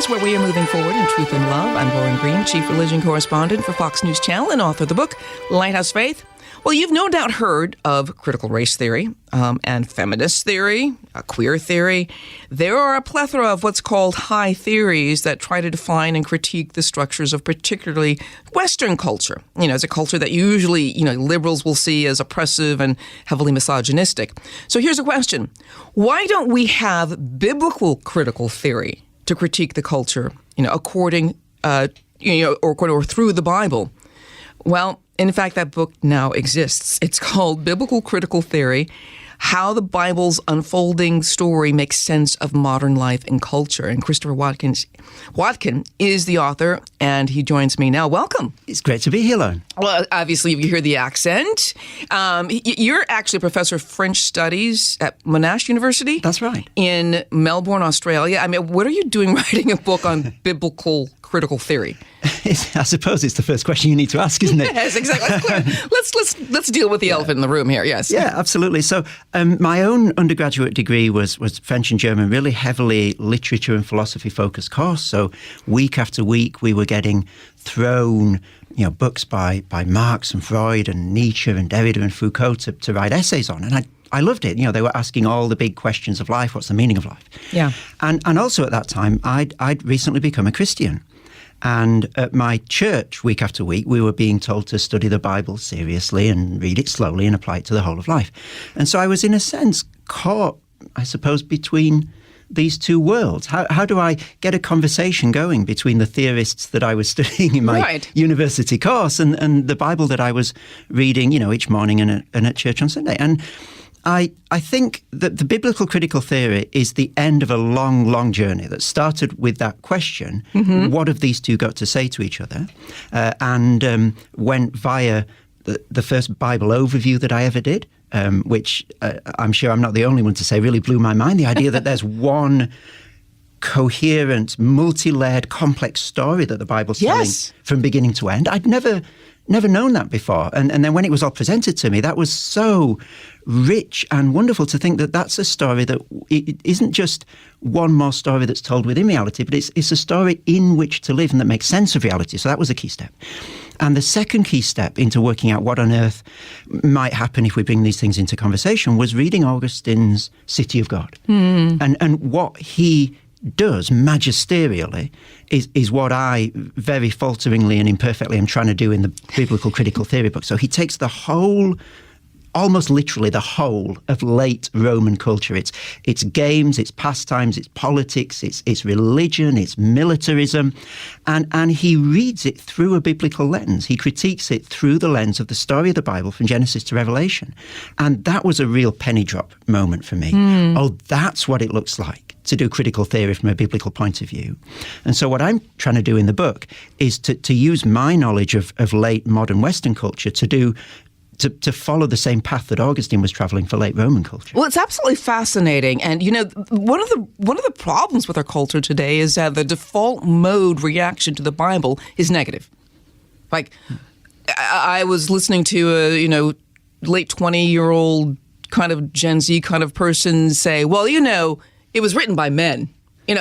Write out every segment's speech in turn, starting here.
Here's where we are moving forward in Truth and Love. I'm Lauren Green, Chief Religion Correspondent for Fox News Channel and author of the book, Lighthouse Faith. Well, you've no doubt heard of critical race theory and feminist theory, queer theory. There are a plethora of what's called high theories that try to define and critique the structures of particularly Western culture. You know, it's a culture that usually, liberals will see as oppressive and heavily misogynistic. So here's a question. Why don't we have biblical critical theory to critique the culture, according, or through the Bible? Well, in fact, that book now exists. It's called Biblical Critical Theory, How the Bible's Unfolding Story Makes Sense of Modern Life and Culture. And Christopher Watkin is the author, and he joins me now. Welcome. It's great to be here, Lauren. Well, obviously, you hear the accent. You're actually a professor of French studies at Monash University. That's right. In Melbourne, Australia. I mean, what are you doing writing a book on biblical critical theory? I suppose it's the first question you need to ask, isn't it? Yes, exactly. Let's deal with the elephant in the room here. Yes. Yeah, absolutely. So my own undergraduate degree was French and German, really heavily literature and philosophy focused course. So week after week, we were getting thrown, books by Marx and Freud and Nietzsche and Derrida and Foucault to write essays on, and I loved it. They were asking all the big questions of life. What's the meaning of life? Yeah. And also at that time, I'd recently become a Christian. And at my church, week after week, we were being told to study the Bible seriously and read it slowly and apply it to the whole of life. And so I was, in a sense, caught, I suppose, between these two worlds. How do I get a conversation going between the theorists that I was studying in my university course and the Bible that I was reading, each morning and at church on Sunday? And I think that the biblical critical theory is the end of a long, long journey that started with that question, what have these two got to say to each other, and went via the first Bible overview that I ever did, which I'm sure I'm not the only one to say really blew my mind. The idea that there's one coherent, multi-layered, complex story that the Bible's telling from beginning to end. I'd never known that before. And then when it was all presented to me, that was so rich and wonderful to think that that's a story that it isn't just one more story that's told within reality, but it's a story in which to live and that makes sense of reality. So that was a key step. And the second key step into working out what on earth might happen if we bring these things into conversation was reading Augustine's City of God. And what he does magisterially is what I very falteringly and imperfectly am trying to do in the Biblical Critical Theory book. So he takes the whole, almost literally the whole of late Roman culture. It's games, it's pastimes, it's politics, it's religion, it's militarism, and he reads it through a biblical lens. He critiques it through the lens of the story of the Bible from Genesis to Revelation. And that was a real penny drop moment for me. Oh, that's what it looks like to do critical theory from a biblical point of view. And so what I'm trying to do in the book is to use my knowledge of late modern Western culture to follow the same path that Augustine was traveling for late Roman culture. Well, it's absolutely fascinating. And, one of the problems with our culture today is that the default mode reaction to the Bible is negative. Like, I was listening to a, late 20-year-old kind of Gen Z kind of person say, well, it was written by men,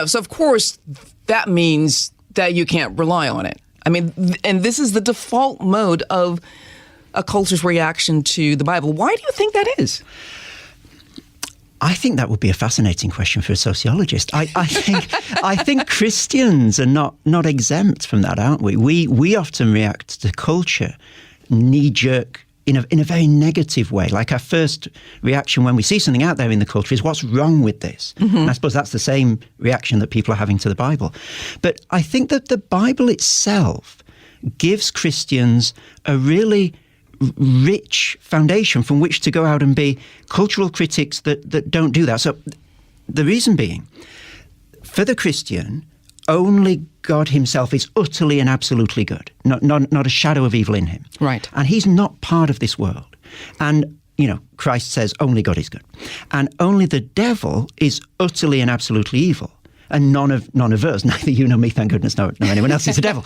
so of course that means that you can't rely on it. I mean, and this is the default mode of a culture's reaction to the Bible. Why do you think that is? I think that would be a fascinating question for a sociologist. I think Christians are not exempt from that, aren't we? We often react to culture knee-jerk in a very negative way. Like our first reaction when we see something out there in the culture is, what's wrong with this? And I suppose that's the same reaction that people are having to the Bible. But I think that the Bible itself gives Christians a really rich foundation from which to go out and be cultural critics that don't do that. So the reason being, for the Christian, only God himself is utterly and absolutely good, not a shadow of evil in him. Right. And he's not part of this world. And, Christ says only God is good. And only the devil is utterly and absolutely evil. And none of us, neither you nor me, thank goodness, nor anyone else is the devil.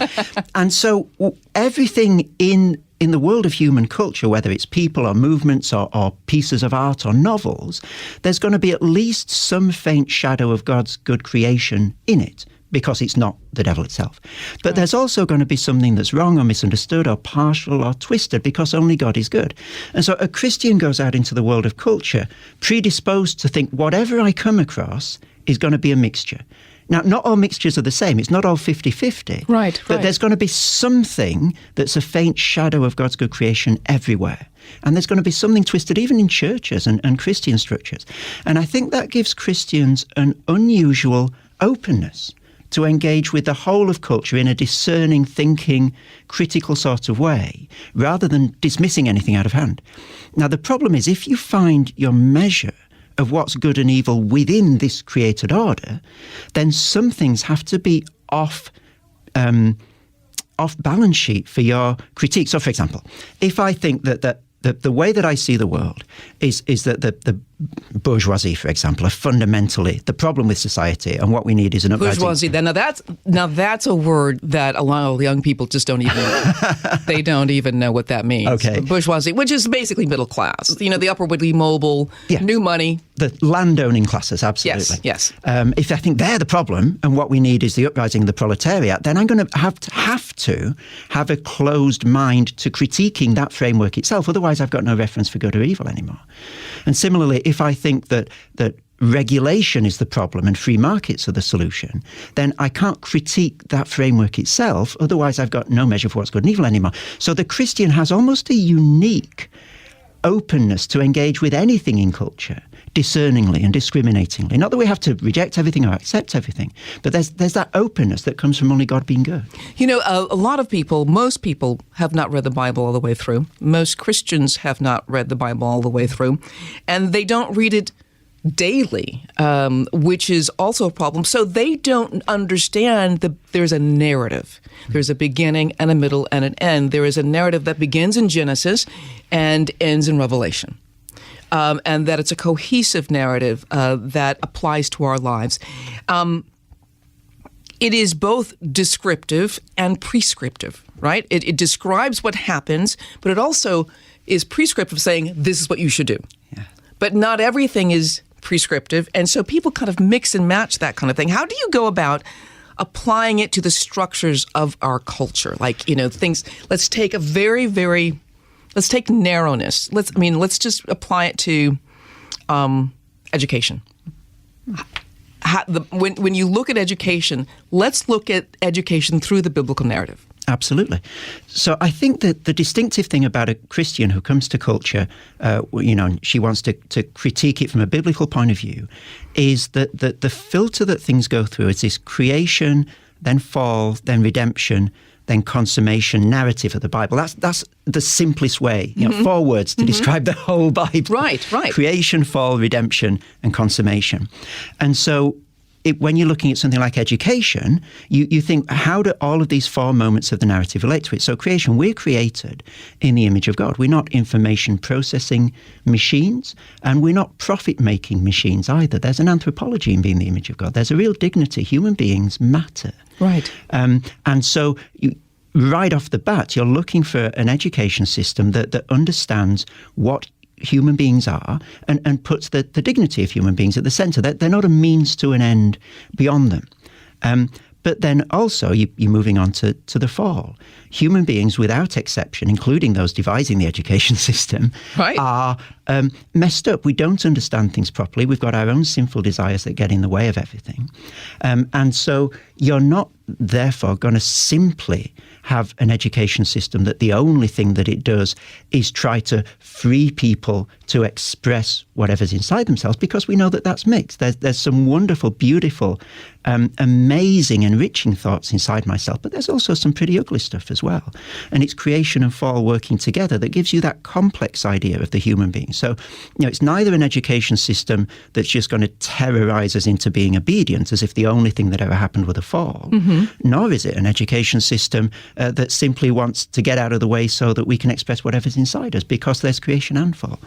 And so everything in the world of human culture, whether it's people or movements or pieces of art or novels, there's going to be at least some faint shadow of God's good creation in it. because it's not the devil itself. But there's also going to be something that's wrong or misunderstood or partial or twisted because only God is good. And so a Christian goes out into the world of culture predisposed to think whatever I come across is going to be a mixture. Now, not all mixtures are the same. It's not all 50-50. Right. But there's going to be something that's a faint shadow of God's good creation everywhere. And there's going to be something twisted even in churches and Christian structures. And I think that gives Christians an unusual openness to engage with the whole of culture in a discerning, thinking, critical sort of way, rather than dismissing anything out of hand. Now, the problem is if you find your measure of what's good and evil within this created order, then some things have to be off balance sheet for your critique. So, for example, if I think that the way that I see the world is that the bourgeoisie, for example, are fundamentally the problem with society, and what we need is an uprising. Bourgeoisie. Now that's a word that a lot of young people just don't even they don't even know what that means. Okay. Bourgeoisie, which is basically middle class. You know, the upwardly mobile, new money. The landowning classes, absolutely. Yes. If I think they're the problem and what we need is the uprising of the proletariat, then I'm going to have to have a closed mind to critiquing that framework itself. Otherwise, I've got no reference for good or evil anymore. And similarly, if I think that regulation is the problem and free markets are the solution, then I can't critique that framework itself. Otherwise, I've got no measure for what's good and evil anymore. So the Christian has almost a unique openness to engage with anything in culture, discerningly and discriminatingly. Not that we have to reject everything or accept everything, but there's that openness that comes from only God being good. You know, a lot of people, most people have not read the Bible all the way through. Most Christians have not read the Bible all the way through, and they don't read it daily, which is also a problem. So they don't understand there's a narrative. There's a beginning and a middle and an end. There is a narrative that begins in Genesis and ends in Revelation. And that it's a cohesive narrative that applies to our lives. It is both descriptive and prescriptive, right? It describes what happens, but it also is prescriptive, saying this is what you should do. Yeah. But not everything is prescriptive, and so people kind of mix and match that kind of thing. How do you go about applying it to the structures of our culture? Like, you know, things, let's take let's take narrowness. Let's just apply it to education. When you look at education, let's look at education through the biblical narrative. Absolutely. So I think that the distinctive thing about a Christian who comes to culture, she wants to critique it from a biblical point of view, is that the filter that things go through is this creation, then fall, then redemption, then consummation narrative of the Bible. That's the simplest way, 4 words to describe the whole Bible. Right. Creation, fall, redemption, and consummation. And so when you're looking at something like education, you think, how do all of these 4 moments of the narrative relate to it? So creation, we're created in the image of God. We're not information processing machines, and we're not profit-making machines either. There's an anthropology in being the image of God. There's a real dignity. Human beings matter. Right. And so right off the bat, you're looking for an education system that understands what human beings are and puts the dignity of human beings at the centre. They're not a means to an end beyond them. But then also, you're moving on to the fall. Human beings, without exception, including those devising the education system, right, are messed up. We don't understand things properly. We've got our own sinful desires that get in the way of everything. And so you're not, therefore, going to simply have an education system that the only thing that it does is try to free people to express whatever's inside themselves, because we know that that's mixed. There's some wonderful, beautiful, amazing, enriching thoughts inside myself, but there's also some pretty ugly stuff as well. And it's creation and fall working together that gives you that complex idea of the human being. So, it's neither an education system that's just going to terrorize us into being obedient, as if the only thing that ever happened was a fall, nor is it an education system that simply wants to get out of the way so that we can express whatever's inside us, because there's creation and fall.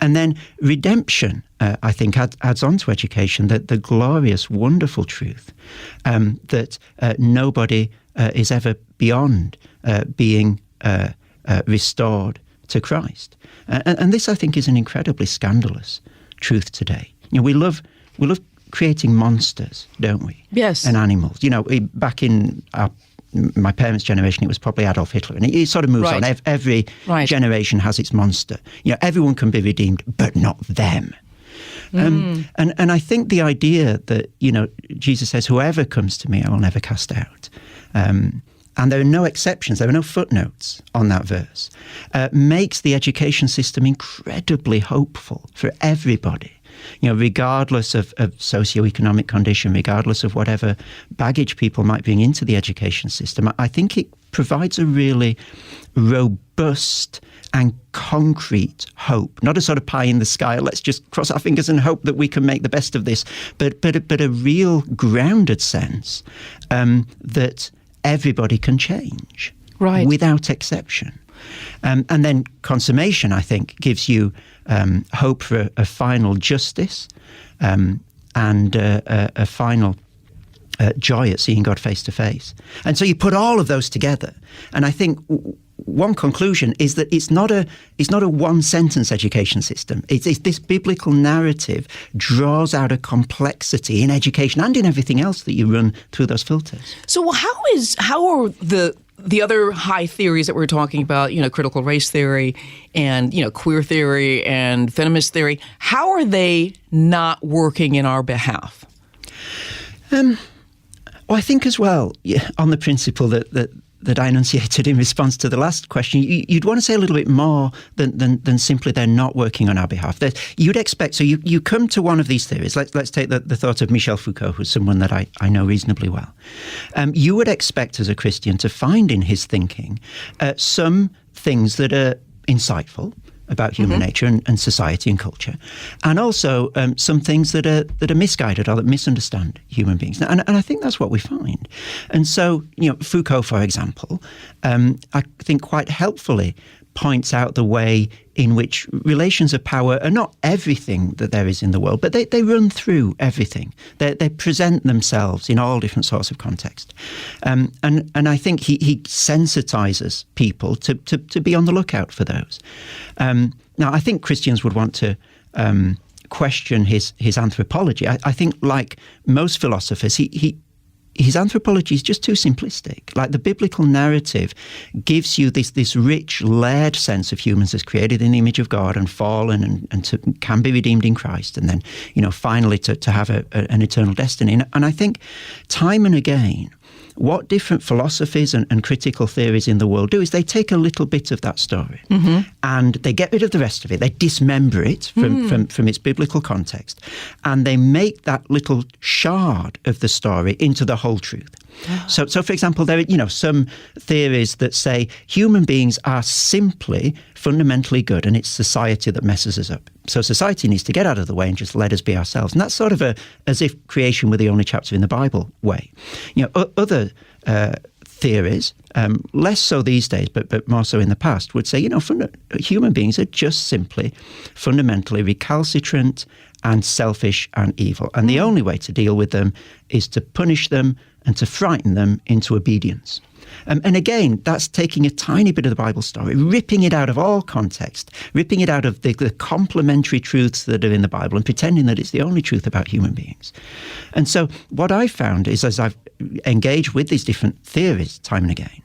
And then redemption, I think, adds on to education the glorious, wonderful truth that nobody is ever beyond being restored to Christ. And this, I think, is an incredibly scandalous truth today. We love creating monsters, don't we? Yes. And animals. Back in my parents' generation, it was probably Adolf Hitler, and it sort of moves on. Every generation has its monster. Everyone can be redeemed, but not them. And I think the idea that, Jesus says, whoever comes to me, I will never cast out. And there are no exceptions, there are no footnotes on that verse, makes the education system incredibly hopeful for everybody. Regardless of socioeconomic condition, regardless of whatever baggage people might bring into the education system, I think it provides a really robust and concrete hope, not a sort of pie in the sky, let's just cross our fingers and hope that we can make the best of this, but a real grounded sense that everybody can change without exception. And then consummation, I think, gives you hope for a final justice and a final joy at seeing God face to face. And so you put all of those together, and I think one conclusion is that it's not a one sentence education system. It's this biblical narrative draws out a complexity in education and in everything else that you run through those filters. So how are the other high theories that we're talking about, critical race theory and, queer theory and feminist theory, how are they not working in our behalf? Well, I think as well, on the principle that I enunciated in response to the last question, you'd want to say a little bit more than simply they're not working on our behalf. You'd expect, so you come to one of these theories, let's take the thought of Michel Foucault, who's someone that I know reasonably well. You would expect as a Christian to find in his thinking some things that are insightful about human nature and society and culture, and also some things that are misguided or that misunderstand human beings. And I think that's what we find. And so, Foucault, for example, I think quite helpfully points out the way in which relations of power are not everything that there is in the world, but they run through everything. They present themselves in all different sorts of contexts. And I think he sensitizes people to be on the lookout for those. Now, I think Christians would want to question his anthropology. I think, like most philosophers, his anthropology is just too simplistic. Like the biblical narrative gives you this rich, layered sense of humans as created in the image of God and fallen and can be redeemed in Christ, and then, finally to have an eternal destiny. And I think time and again, what different philosophies and critical theories in the world do is they take a little bit of that story and they get rid of the rest of it. They dismember it from its biblical context, and they make that little shard of the story into the whole truth. So for example, there are some theories that say human beings are simply fundamentally good, and it's society that messes us up. So society needs to get out of the way and just let us be ourselves. And that's sort of as if creation were the only chapter in the Bible way. Other theories, less so these days, but more so in the past, would say, human beings are just simply fundamentally recalcitrant and selfish and evil. And the only way to deal with them is to punish them and to frighten them into obedience. And again, that's taking a tiny bit of the Bible story, ripping it out of all context, ripping it out of the complementary truths that are in the Bible and pretending that it's the only truth about human beings. And so what I found is, as I've engaged with these different theories time and again,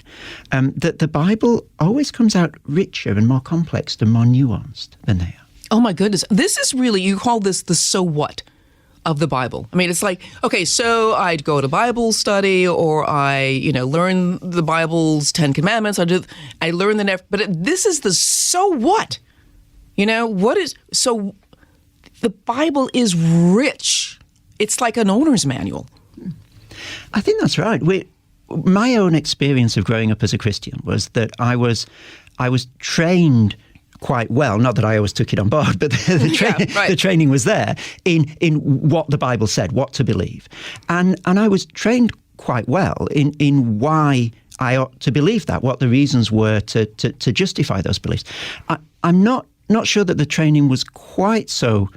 that the Bible always comes out richer and more complex and more nuanced than they are. Oh my goodness. This is really, you call this the so what of the Bible. I mean, it's like, okay, so I'd go to Bible study, or I, learn the Bible's 10 Commandments. I learn but this is the so what? So the Bible is rich. It's like an owner's manual. I think that's right. My own experience of growing up as a Christian was that I was trained quite well, not that I always took it on board, but the training was there in what the Bible said, what to believe. And I was trained quite well in why I ought to believe that, what the reasons were to justify those beliefs. I'm not sure that the training was quite so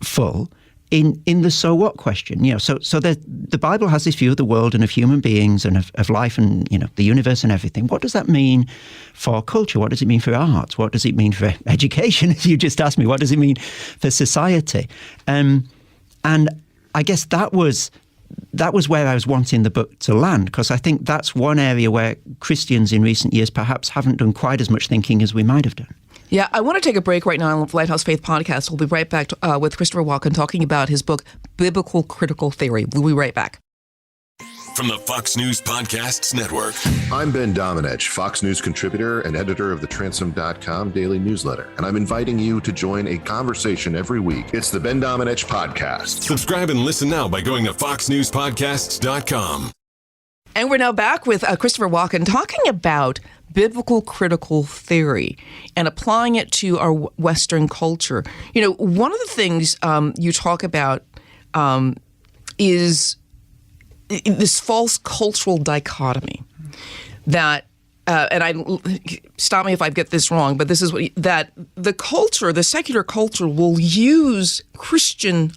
full in the so what question. So the Bible has this view of the world and of human beings and of life and, the universe and everything. What does that mean for culture? What does it mean for art? What does it mean for education? As you just asked me, what does it mean for society? And I guess that was where I was wanting the book to land, because I think that's one area where Christians in recent years perhaps haven't done quite as much thinking as we might have done. Yeah, I want to take a break right now on the Lighthouse Faith podcast. We'll be right back with Christopher Watkin talking about his book, Biblical Critical Theory. We'll be right back. From the Fox News Podcasts Network. I'm Ben Domenech, Fox News contributor and editor of the Transom.com daily newsletter, and I'm inviting you to join a conversation every week. It's the Ben Domenech Podcast. Subscribe and listen now by going to foxnewspodcasts.com. And we're now back with Christopher Watkin talking about biblical critical theory and applying it to our Western culture. You know, one of the things you talk about is this false cultural dichotomy that, stop me if I get this wrong, but this is that the culture, the secular culture, will use Christian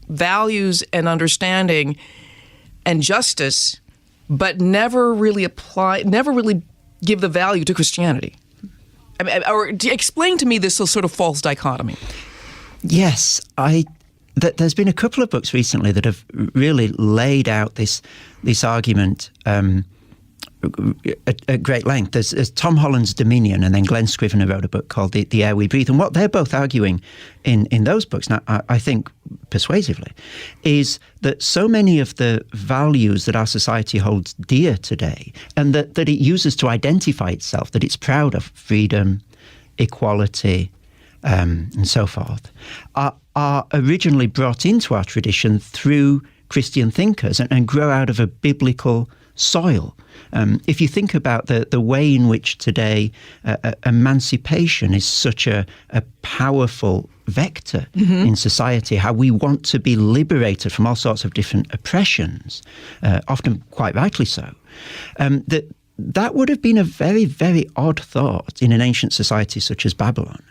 values and understanding and justice, but never really give the value to Christianity. I mean, or explain to me this sort of false dichotomy. Yes, there's been a couple of books recently that have really laid out this argument at great length. There's Tom Holland's Dominion, and then Glenn Scrivener wrote a book called The Air We Breathe. And what they're both arguing in those books, now I think persuasively, is that so many of the values that our society holds dear today, and that it uses to identify itself, that it's proud of, freedom, equality, and so forth, are originally brought into our tradition through Christian thinkers and grow out of a biblical soil. If you think about the way in which today emancipation is such a powerful vector in society, how we want to be liberated from all sorts of different oppressions, often quite rightly so, that would have been a very, very odd thought in an ancient society such as Babylon.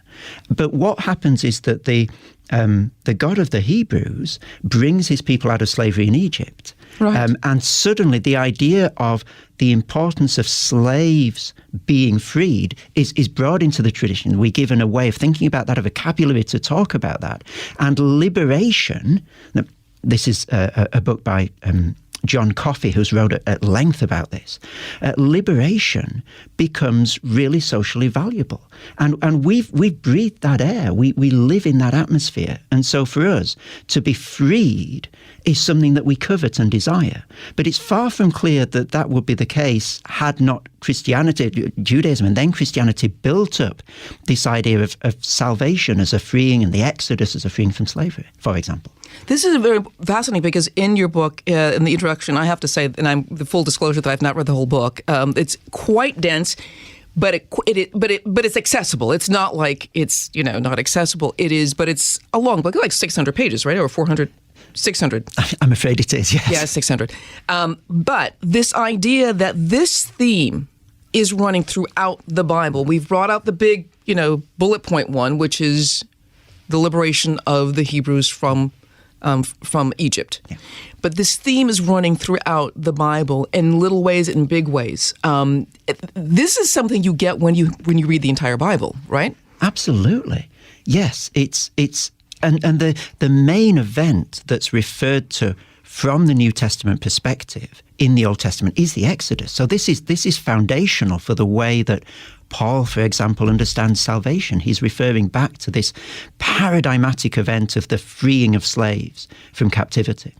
But what happens is that the God of the Hebrews brings his people out of slavery in Egypt. Right. And suddenly the idea of the importance of slaves being freed is brought into the tradition. We're given a way of thinking about that, a vocabulary to talk about that. And liberation, this is a book by John Coffey, who's wrote at length about this. Liberation becomes really socially valuable. And we've breathed that air. We live in that atmosphere. And so for us, to be freed is something that we covet and desire. But it's far from clear that that would be the case had not Christianity, Judaism, and then Christianity built up this idea of salvation as a freeing and the Exodus as a freeing from slavery, for example. This is very fascinating because in your book, in the introduction, I have to say, and I'm the full disclosure that I've not read the whole book. It's quite dense, but it's accessible. It's not like it's not accessible. It is, but it's a long book, like 600 pages, right, or 400. 600. I'm afraid it is, yes. Yeah, 600. But this idea that this theme is running throughout the Bible. We've brought out the big, bullet point one, which is the liberation of the Hebrews from Egypt. Yeah. But this theme is running throughout the Bible in little ways and in big ways. This is something you get when you read the entire Bible, right? Absolutely. Yes, it's and the main event that's referred to from the New Testament perspective in the Old Testament is the Exodus. So this is foundational for the way that Paul, for example, understands salvation. He's referring back to this paradigmatic event of the freeing of slaves from captivity.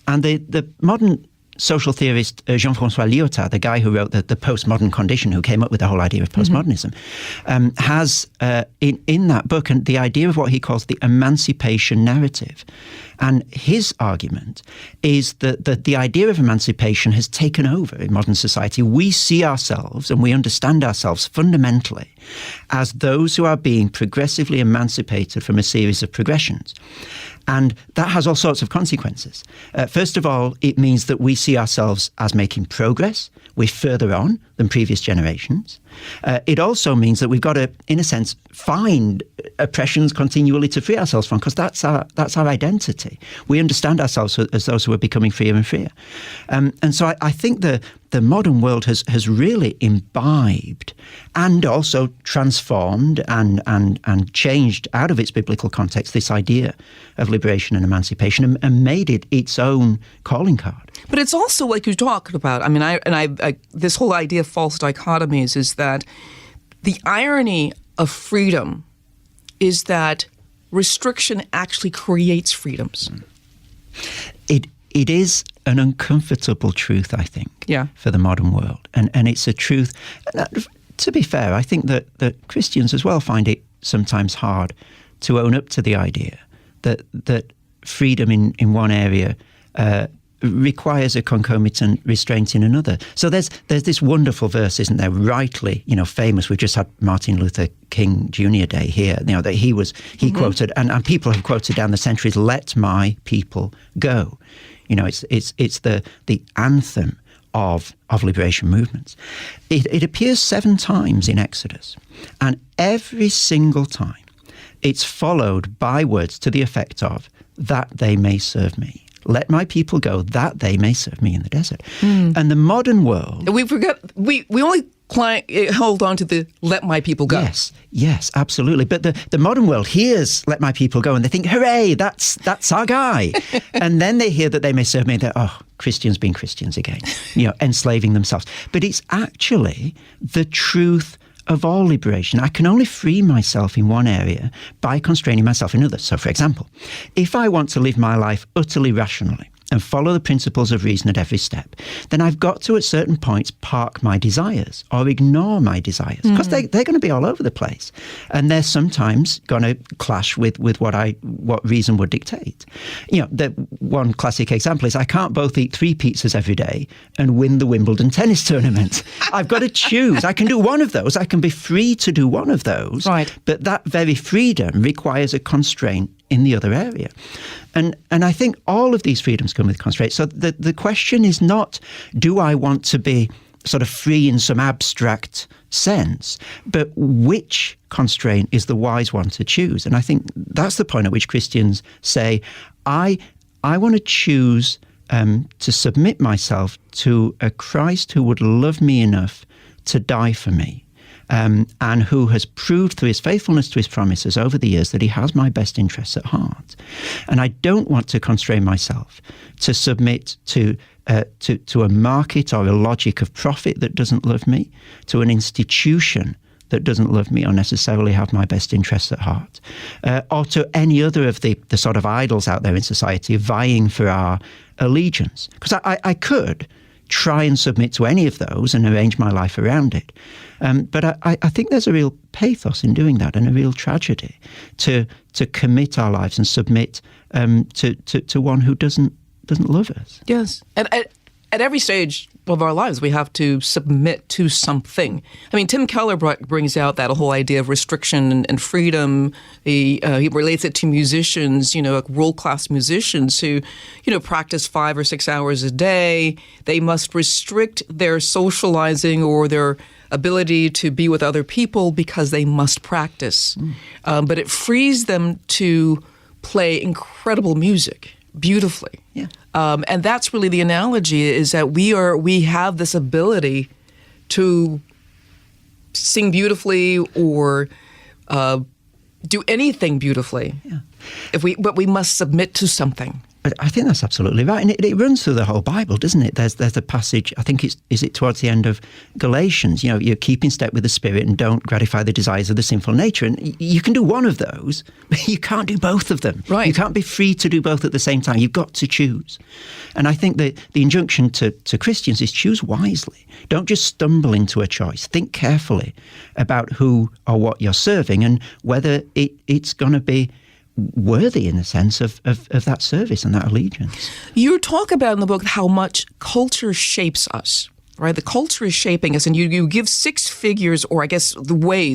And the modern social theorist Jean-François Lyotard, the guy who wrote the postmodern condition, who came up with the whole idea of postmodernism, has in that book the idea of what he calls the emancipation narrative. And his argument is that the idea of emancipation has taken over in modern society. We see ourselves and we understand ourselves fundamentally as those who are being progressively emancipated from a series of progressions. And that has all sorts of consequences. First of all, it means that we see ourselves as making progress. We're further on than previous generations. It also means that we've got to, in a sense, find oppressions continually to free ourselves from, because that's our identity. society. We understand ourselves as those who are becoming freer and freer. And so I think the modern world has really imbibed and also transformed and changed out of its biblical context this idea of liberation and emancipation and made it its own calling card. But it's also like you talked about. I mean, I this whole idea of false dichotomies is that the irony of freedom is that restriction actually creates freedoms. It is an uncomfortable truth, I think, for the modern world. And it's a truth, to be fair, I think that Christians as well find it sometimes hard to own up to the idea that freedom in one area requires a concomitant restraint in another. So there's this wonderful verse, isn't there, rightly, famous. We've just had Martin Luther King Jr. Day here, that he quoted, and people have quoted down the centuries, "Let my people go." It's the anthem of liberation movements. It appears 7 times in Exodus, and every single time it's followed by words to the effect of, "that they may serve me." Let my people go, that they may serve me in the desert. And the modern world... We forget, we only hold on to the "let my people go." Yes, absolutely. But the modern world hears "let my people go" and they think, hooray, that's our guy. And then they hear that they may serve me, they're, Christians being Christians again, enslaving themselves. But it's actually the truth of all liberation. I can only free myself in one area by constraining myself in others. So, for example, if I want to live my life utterly rationally and follow the principles of reason at every step, then I've got to, at certain points, park my desires or ignore my desires, because they're going to be all over the place. And they're sometimes going to clash with what reason would dictate. The one classic example is I can't both eat 3 pizzas every day and win the Wimbledon tennis tournament. I've got to choose. I can do one of those. I can be free to do one of those. Right. But that very freedom requires a constraint in the other area. And I think all of these freedoms come with constraints. So the question is not, do I want to be sort of free in some abstract sense, but which constraint is the wise one to choose? And I think that's the point at which Christians say, I want to choose to submit myself to a Christ who would love me enough to die for me. And who has proved through his faithfulness to his promises over the years that he has my best interests at heart. And I don't want to constrain myself to submit to a market or a logic of profit that doesn't love me, to an institution that doesn't love me or necessarily have my best interests at heart, or to any other of the sort of idols out there in society vying for our allegiance. Because I could try and submit to any of those and arrange my life around it. But I think there's a real pathos in doing that and a real tragedy to commit our lives and submit to one who doesn't love us. Yes. And at every stage of our lives, we have to submit to something. I mean, Tim Keller brings out that whole idea of restriction and freedom. He relates it to musicians, like world-class musicians who, practice 5 or 6 hours a day. They must restrict their socializing or their ability to be with other people because they must practice. But it frees them to play incredible music beautifully. Yeah. And that's really the analogy, is that we have this ability to sing beautifully or do anything beautifully. Yeah. But we must submit to something. I think that's absolutely right. And it runs through the whole Bible, doesn't it? There's a passage, I think is it towards the end of Galatians, you keep in step with the Spirit and don't gratify the desires of the sinful nature. And you can do one of those, but you can't do both of them. Right. You can't be free to do both at the same time. You've got to choose. And I think that the injunction to Christians is choose wisely. Don't just stumble into a choice. Think carefully about who or what you're serving and whether it's going to be worthy in the sense of that service and that allegiance. You talk about in the book how much culture shapes us, right? The culture is shaping us, and you give 6 figures, or I guess the way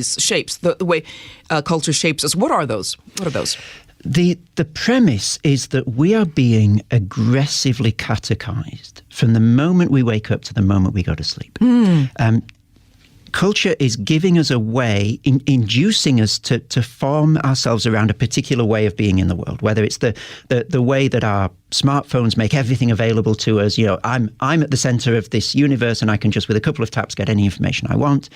culture shapes us. What are those? The premise is that we are being aggressively catechized from the moment we wake up to the moment we go to sleep. culture is giving us a way, inducing us to form ourselves around a particular way of being in the world, whether it's the way that our smartphones make everything available to us. I'm at the center of this universe and I can just with a couple of taps get any information I want.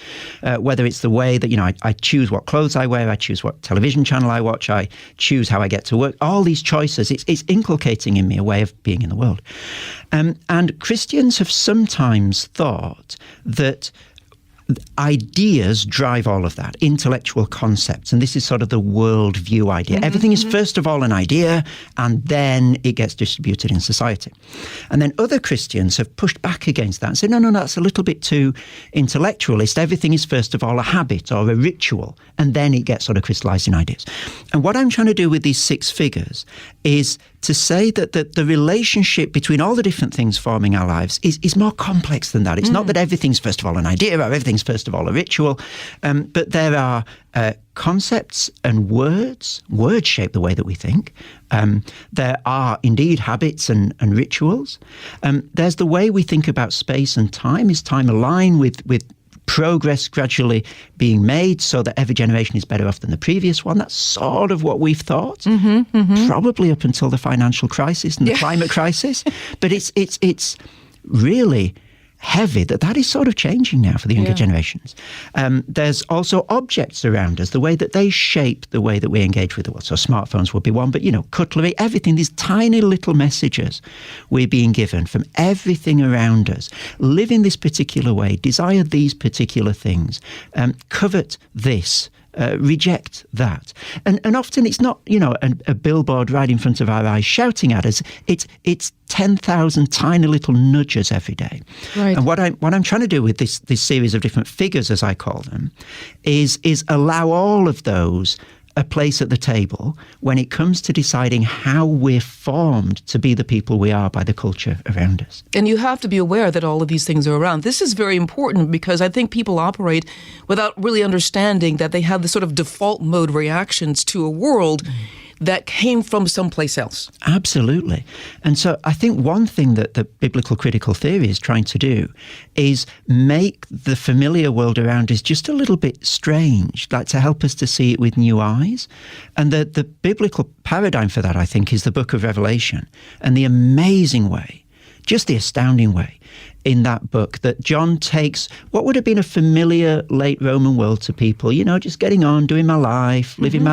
Whether it's the way that, I choose what clothes I wear, I choose what television channel I watch, I choose how I get to work. All these choices, it's inculcating in me a way of being in the world. And Christians have sometimes thought that ideas drive all of that, intellectual concepts. And this is sort of the worldview idea. Mm-hmm. Everything is first of all an idea, and then it gets distributed in society. And then other Christians have pushed back against that and said, no, that's a little bit too intellectualist. Everything is first of all a habit or a ritual, and then it gets sort of crystallized in ideas. And what I'm trying to do with these 6 figures is to say that the relationship between all the different things forming our lives is more complex than that. It's not that everything's first of all an idea or everything's first of all a ritual, but there are concepts and words. Words shape the way that we think. There are indeed habits and rituals. There's the way we think about space and time. Is time aligned with progress gradually being made so that every generation is better off than the previous one? That's sort of what we've thought, probably up until the financial crisis and the climate crisis. But it's really heavy that is sort of changing now for the younger generations. There's also objects around us, the way that they shape the way that we engage with the world. So smartphones would be one, but cutlery, everything, these tiny little messages we're being given from everything around us. Live in this particular way, desire these particular things, covet this, reject that. And often it's not, a billboard right in front of our eyes shouting at us. It's 10,000 tiny little nudges every day. Right. And what I'm trying to do with this series of different figures, as I call them, is allow all of those a place at the table when it comes to deciding how we're formed to be the people we are by the culture around us. And you have to be aware that all of these things are around. This is very important because I think people operate without really understanding that they have the sort of default mode reactions to a world that came from someplace else. Absolutely. And so I think one thing that the biblical critical theory is trying to do is make the familiar world around us just a little bit strange, like to help us to see it with new eyes. And the biblical paradigm for that, I think, is the book of Revelation and the amazing way, just the astounding way in that book that John takes what would have been a familiar late Roman world to people, just getting on, doing my life, living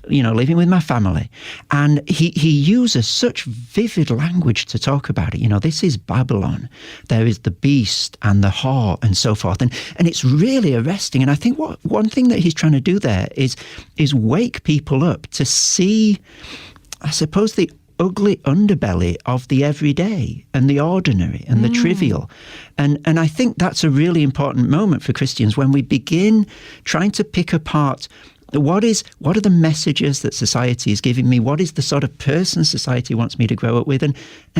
living with my family. And he uses such vivid language to talk about it. This is Babylon. There is the beast and the whore and so forth. And it's really arresting. And I think one thing that he's trying to do there is wake people up to see, I suppose, the ugly underbelly of the everyday and the ordinary and the trivial. And I think that's a really important moment for Christians when we begin trying to pick apart what are the messages that society is giving me? What is the sort of person society wants me to grow up with? And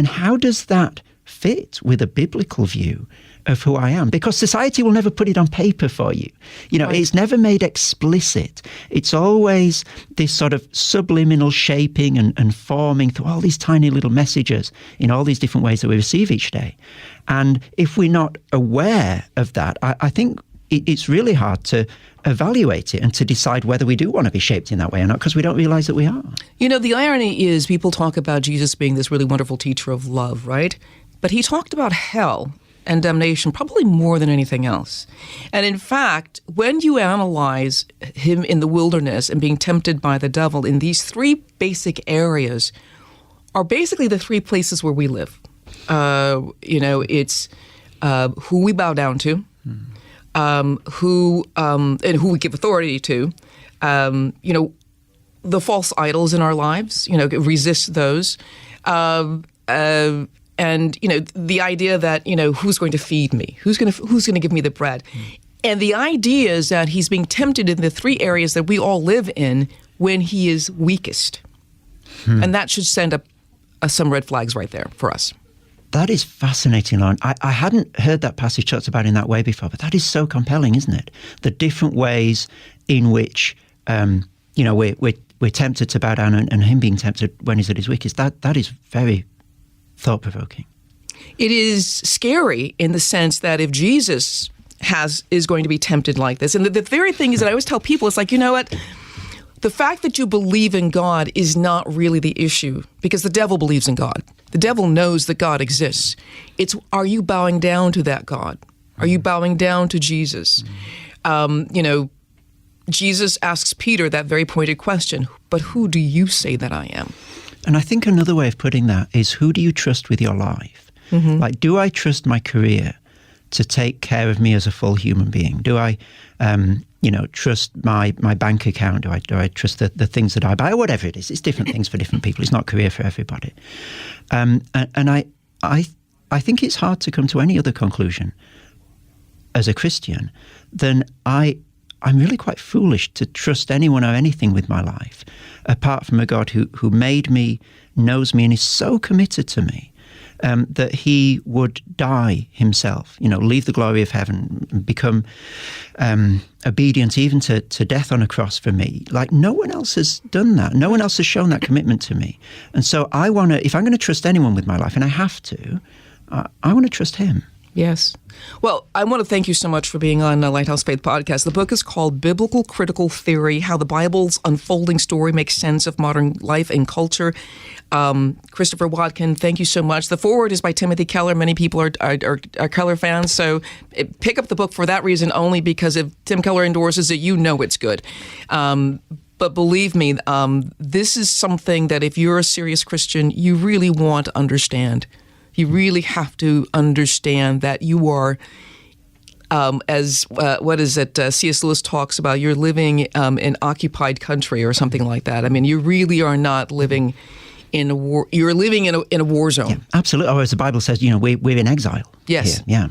how does that fit with a biblical view of who I am? Because society will never put it on paper for you. Right. It's never made explicit. It's always this sort of subliminal shaping and forming through all these tiny little messages in all these different ways that we receive each day. And if we're not aware of that, I think it's really hard to evaluate it and to decide whether we do want to be shaped in that way or not, because we don't realize that we are. The irony is people talk about Jesus being this really wonderful teacher of love, right? But he talked about hell and damnation probably more than anything else. And in fact, when you analyze him in the wilderness and being tempted by the devil in these 3 basic areas are basically the 3 places where we live. It's who we bow down to, who we give authority to, the false idols in our lives, resist those, and the idea that who's going to feed me, who's going to give me the bread, and the idea is that he's being tempted in the 3 areas that we all live in when he is weakest, and that should send up some red flags right there for us. That is fascinating, Lauren. I hadn't heard that passage talked about in that way before, but that is so compelling, isn't it? The different ways in which, we're tempted to bow down and him being tempted when he's at his weakest. That is very thought-provoking. It is scary in the sense that if Jesus is going to be tempted like this. And the very thing is that I always tell people, it's like, you know what? The fact that you believe in God is not really the issue, because the devil believes in God. The devil knows that God exists. It's, are you bowing down to that God? Are you bowing down to Jesus? Jesus asks Peter that very pointed question, but who do you say that I am? And I think another way of putting that is, who do you trust with your life? Like, do I trust my career to take care of me as a full human being? Do I, trust my bank account? Do I trust the things that I buy? Whatever it is, it's different things for different people. It's not career for everybody. And I think it's hard to come to any other conclusion as a Christian than I'm really quite foolish to trust anyone or anything with my life, apart from a God who made me, knows me, and is so committed to me. That he would die himself, leave the glory of heaven, become obedient even to death on a cross for me. Like, no one else has done that. No one else has shown that commitment to me. And so I want to, if I'm going to trust anyone with my life, and I have to, I want to trust him. Yes. Well, I want to thank you so much for being on Lighthouse Faith Podcast. The book is called Biblical Critical Theory, How the Bible's Unfolding Story Makes Sense of Modern Life and Culture. Christopher Watkin, thank you so much. The foreword is by Timothy Keller. Many people are Keller fans, so pick up the book for that reason only, because if Tim Keller endorses it, you know it's good. But believe me, this is something that if you're a serious Christian, you really want to understand. You really have to understand that you are, C.S. Lewis talks about, you're living in occupied country or something like that. I mean, you really are not living in a war. You're living in a war zone. Yeah, absolutely. Or as the Bible says, we're in exile. Yes. Here. Yeah.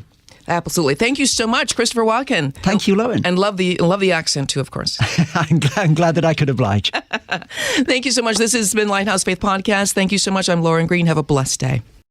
Absolutely. Thank you so much, Christopher Watkin. Thank you, Lauren. And love the accent too, of course. I'm glad that I could oblige. Thank you so much. This has been Lighthouse Faith Podcast. Thank you so much. I'm Lauren Green. Have a blessed day.